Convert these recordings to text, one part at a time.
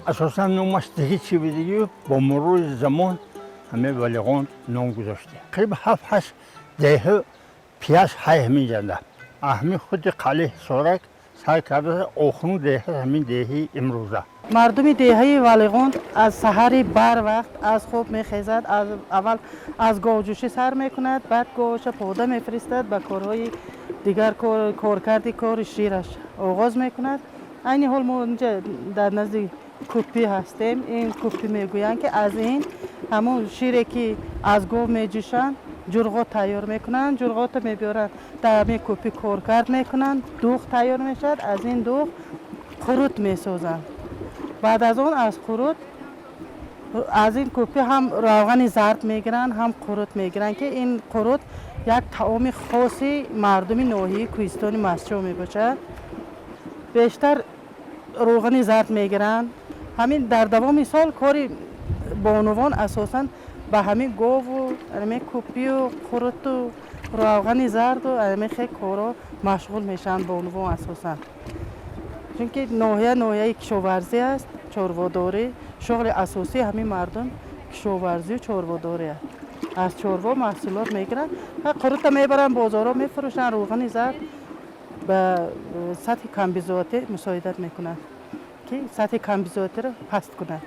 اساسا نامش دیگه چی بود دیگه با مرور زمان همه ولیقان نام گذاشته. قریب 7-8 دهه پیش همین جنده. همین خود قلعه سارک سعی کرده آخرون دهه همین دهه امروزه. مردم دهه ولیقان از سحر بر وقت از خواب میخیزد، از اول از گاوجوشی سر میکند، بعد گاوش پوده میفرستد، به کارهای دیگر کارکردی کار شیرش آغاز میکند. این حال ما اینجا در نزد کوپی هستیم. این کوپی میگویند که از این همون شیری که از گاو میجوشند جرغات تیار میکنند، جرغات میبرند در همین کوپی کارکرد میکنند، دوغ تیار میشد، از این دوغ قروت میسازند. بعد از اون از قروت از این کوپی هم روغن زرد میگیرن هم قروت میگیرن که این قروت یک طعام خاصی مردم ناحیه کوهستان مسجو میباشد. بیشتر روغن زرد میگیرن. همین در دوام سال کاری بانوان اساساً به همین گاو و همین کوپی و قروت و روغن زرد و همین خیلی کارا مشغول میشن بانوان اساساً. چون که ناحیه کشاورزی است، چارواداری، شغل اساسی همین مردم کشاورزی و چارواداری است. از چاروا محصولات میگیرن و قروت میبرن بازارها میفروشن. روغن زرد به سطح کمبیزاتی مساعدت میکنند که سطح کمبیزاتی رو پست کنند.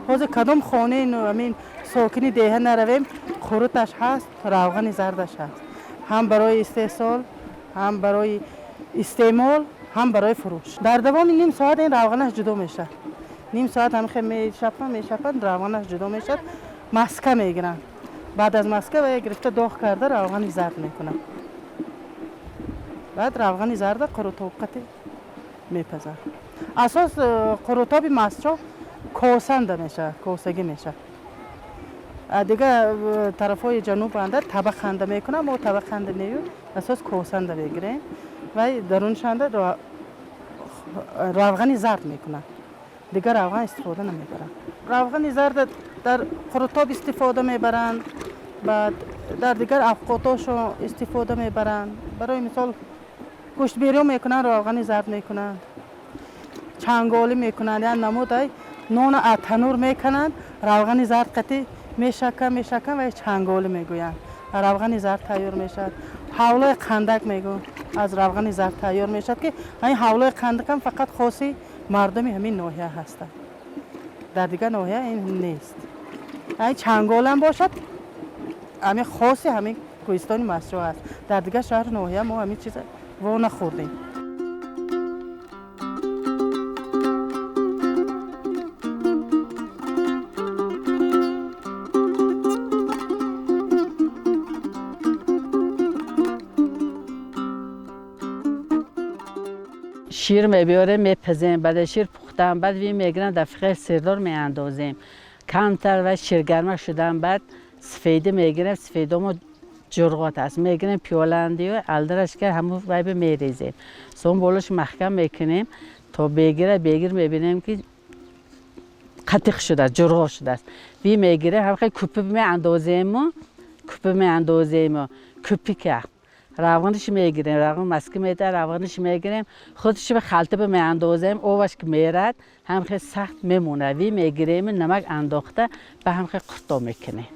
حاضر کدام خانه همین ساکنی دهه نرویم قروتش هست، روغن زردش هست، هم برای استحصال، هم برای استعمال، هم برای فروش. در دوام نیم ساعت این روغنش جدا میشه. نیم ساعت هم خیلی میشپن روغنش جدا میشه. مسکه میگیرن. بعد از مسکه و گرفته داغ کرده روغن زرد میکنن. بعد روغن زرد قروت وقتی میپزن. اساس قروتاب مسجو کوسنده میشه، کوسگی میشه. دیگه طرفای جنوب انده طبق خنده میکنه، ما طبق خنده نیو اساس کوسنده بگیریم و درونش انده روغن زرد میکنه. دیگه روغن استفاده نمیبرن. روغن زرد در قروتاب استفاده میبرن، بعد در دیگر افقاتاشو استفاده میبرن. برای مثال گوشت بیرو میکنن، روغن زرد میکنن. چنگالی میکنن، یا نموده نون اتنور میکنن، روغن زرد قطعی میشکن و چنگالی میگوین. روغن زرد تیار میشد. حولای خندق میگو از روغن زرد تیار میشد که این حولای خندق هم فقط خاصی مردمی همین ناحیه هستند. در دیگر ناحیه این نیست. این چنگال هم باشد همین خاصی همین کوهستان مسجو است. در دیگر شهر ناحیه ما همین چیز و نخوردیم. شیر میبیاریم میپزیم، بعد شیر پختن، بعد وی میگیرن در فقه سردار میاندازیم. کمتر و شیرگرمه شدن بعد سفیده میگیریم، سفیده ما جرغات است میگیریم پیولندی و الدرش که همون ویب میریزیم. سون بولش محکم میکنیم تا بگیر میبینیم که قطیق شده است، جرغا شده است. وی میگیریم هم خیلی کوپی میاندازیم کوپی که روغنش میگیریم، روغن مسکی میده، روغنش میگیریم، خودش به خلطه میاندازیم، اوش که میرد هم خیلی سخت میمونه. وی میگیریم نمک انداخته به هم خیلی قطع میکنیم.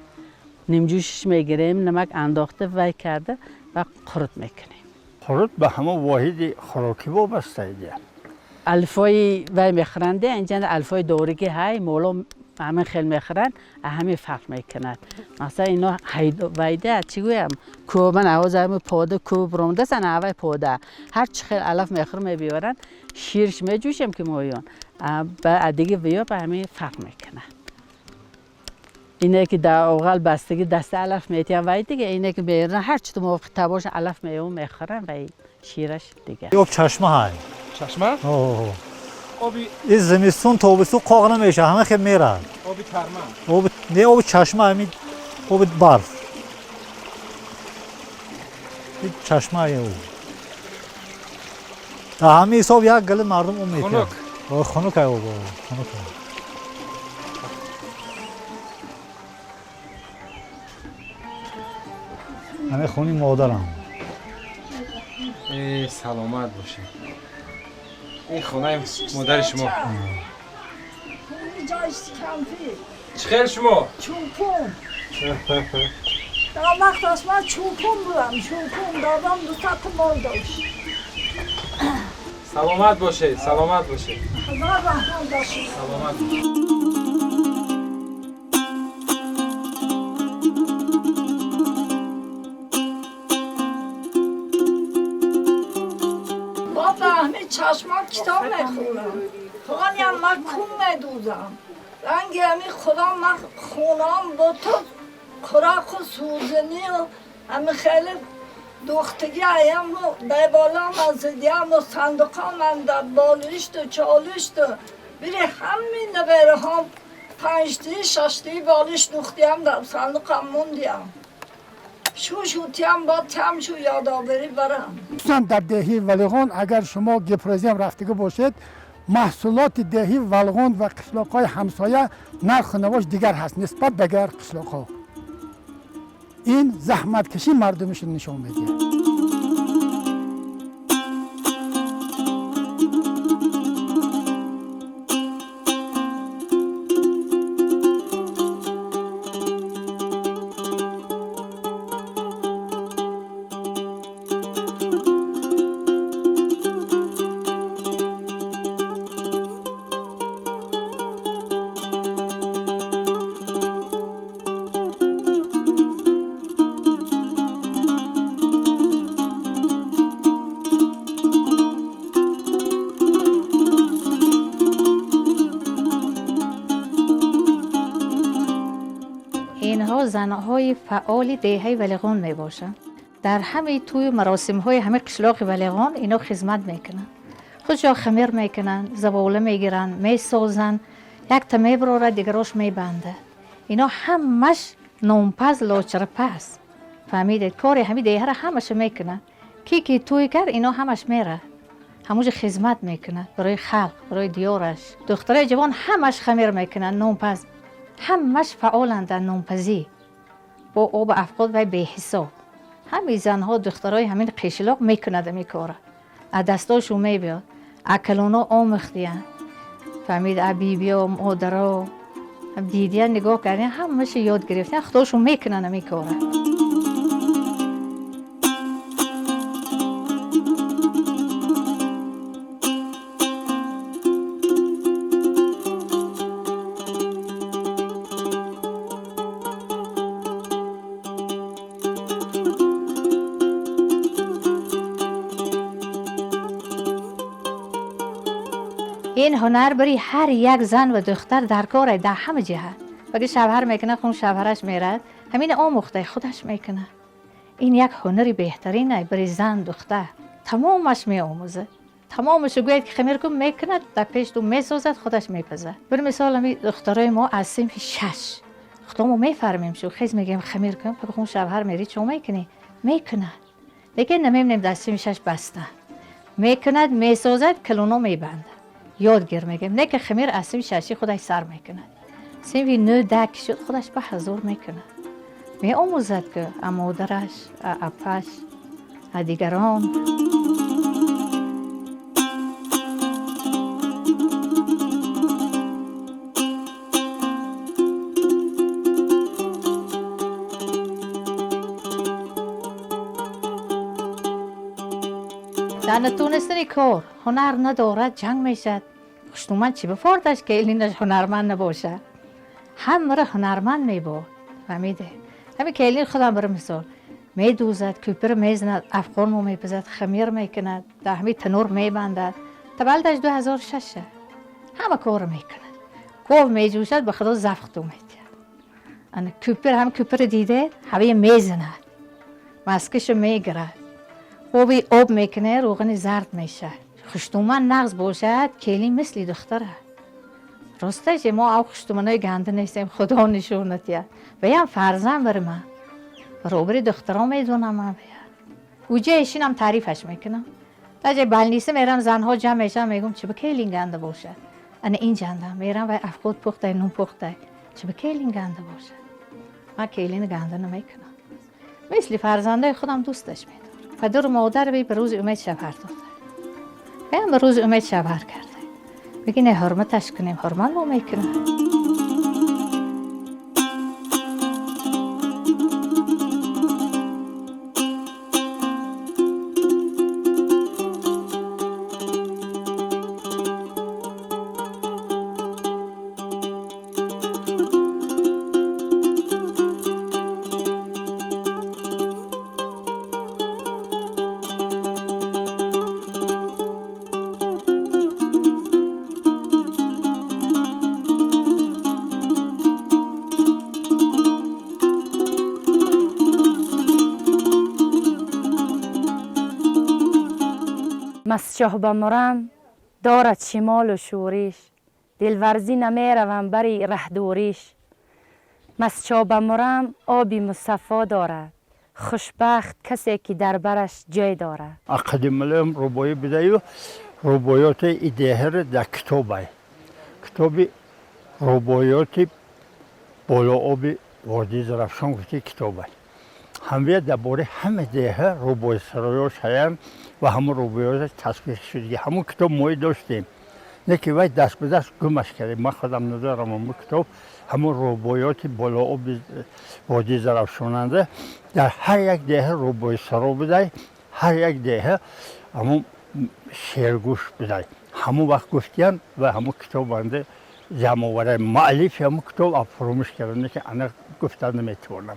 نیمجوشش میگیریم نمک انداخته وی کرده و قرط میکنیم. قروت به همه واحد خوراکی وابسته ایده. الفای وی میخورنده اینجا الفای دورگی های مولا همه خیلی میخورن، همه فرق میکند. مثلا اینا ویده چی گویم کو من آواز همه پوده کو برونده سن اوای پوده هر چی خیلی علف میخور میبیارن شیرش میجوشیم که مویان بعد دیگه ویا به همه فرق میکنه. اینه که در اوغل بستگی دست علف میتیم وی دیگه اینه که بیارن هر چی تو موقع تباش علف میخورن و شیرش دیگه. آب چشمه های. چشمه؟ آبی این زمستون تابستون قاق نمیشه همه خیلی میره. آبی ترمه؟ نه آب چشمه همین آب برف. این چشمه های او. در همه حساب یک گل مردم اون میتیم. خنک؟ خنک های او خنک. همه خونی مادرم. سلامت باشی. این خونه مادر شما. جایش کمپی چه خیلی شما؟ چوپون در وقت از من چوپون بودم چوپون دادم دو تا مال داشت سلامت باشه سلامت باشه. هزار رحمت داشت سلامت. با همه چشمات کتاب میخونم خانیم من کون میدوزم رنگ همی خدا من خونام با تو کراک و سوزنی و همه خیلی دختگی هایم و دیوالام از دیم و صندوقام من در بالشت و چالشت و بری همین نبیره هم 5 6 بالش دختیم در صندوقم موندیم شوتیم با تم شو یادآوری برم. خصوصا در دهی ولغون اگر شما گپرزی هم رفتگی باشید محصولات دهی ولغون و قشلاق‌های همسایه نرخ نواش دیگر هست نسبت به دیگر قشلاق‌ها. این زحمت کشی مردمش نشون میده. اینها زنهای فعال دهه ولغون می باشند. در همه توی مراسم های همه قشلاق ولغون اینا خدمت میکنن. خودشا خمیر میکنن، زباله میگیرن، میسازن، یک تا میبراره دیگراش میبنده. اینا همش نونپز لاچرپز. فهمیدید؟ کار همه دهه را همش میکنن. کی توی کرد اینا همش میره. هموش خدمت میکنه برای خلق، برای دیارش. دخترای جوان همش خمیر میکنن، نونپز. همش فعالند در نونپزی با آب افقاد و به حساب. همین زنها دخترای همین قشلاق میکند میکاره. از دستاشو میبیاد. اکلونا آموختیان. فهمید بیبیا مادرها هم دیدیان نگاه کردین همش یاد گرفتن خودشو میکنن میکاره. این هنر بری هر یک زن و دختر در کاره در همه جهت. وقتی شوهر میکنه خون شوهرش میرد همین آموخته خودش میکنه. این یک هنری بهترینه برای زن دختر تمامش میآموزه. تمامش گوید که خمیر کن میکند در پیش تو میسازد خودش میپزه. بر مثال همین دخترای ما از صنف 6 خودمو میفرمیم شو خیز میگیم خمیر کن پس خون شوهر میری چون میکنی میکند. لیکن نمیبینیم در صنف 6 بسته میکند میسازد کلونو میبنده. یادگیر میگم نه که خمیر از صنف 6 خودش سر میکنه. صنف 9 10 شد خودش به حضور میکنه. می آموزد که مادرش، اپش، دیگران. در نتونستنی کار هنر ندارد جنگ میشد. خشنومند چی بفاردش که اینش هنرمند نباشه. همه هنرمند میبود. فهمیده؟ همین که ایلین خودم برای مثال میدوزد، کوپر میزند، افغان مو میپزد، خمیر میکند، در همین تنور میبندد. تبلدش 2006 همه کار میکند. گوه میجوشد به خدا زفختو میدید. انا کوپر هم کوپر دیده همه میزند. مسکش میگرد. خوبی آب میکنه روغن زرد میشه. خشتومن نغز باشد کلی مثل دختره. راستش ما او خشتومنای گنده نیستیم خدا نشونتیه. بیم فرزن بر من. برابر دخترها میدونم من بیم. اوجه ایشینم تعریفش میکنم. در جای بلنیسه میرم زنها جمع میشم میگم چه بکیل این گنده باشد. انا این جنده میرم و افقود پخته نون پخته. چه بکیل این گنده باشد. من کیلین گنده نمیکنم. مثل فرزندای خودم دوستش میدارم. پدر و مادر به روز امید شبهر داده. به روز امید شبهر کرده. بگی نه حرمتش کنیم، حرمت ما میکنه. مسجح بمرم دارد شمال و شوریش، دلورزی نمیروم بری ره دوریش. مسجح بمرم آبی مصفا دارد، خوشبخت کسی که در برش جای دارد. اقدم لهم روبایی بدهیو روبایات ایدهر در کتابه. کتاب روبایات بالا آب وادی زرافشان گفتی کتابه. همه درباره همه دیه روبای سرایاش هستند و همون روبایات تصویر شده. همون کتاب ما داشتیم. نه که وای دست به دست گمش کردیم. من خودم ندارم اون کتاب. همون روبایات بالا آب وادی زرافشاننده در هر یک دیه روبای سرا بده، هر یک دیه همون شعرگوش بده. همون وقت گفتیم و همون کتاب بنده جمع آوره مؤلف همون کتاب فراموش کردن که انا گفتن نمیتونم.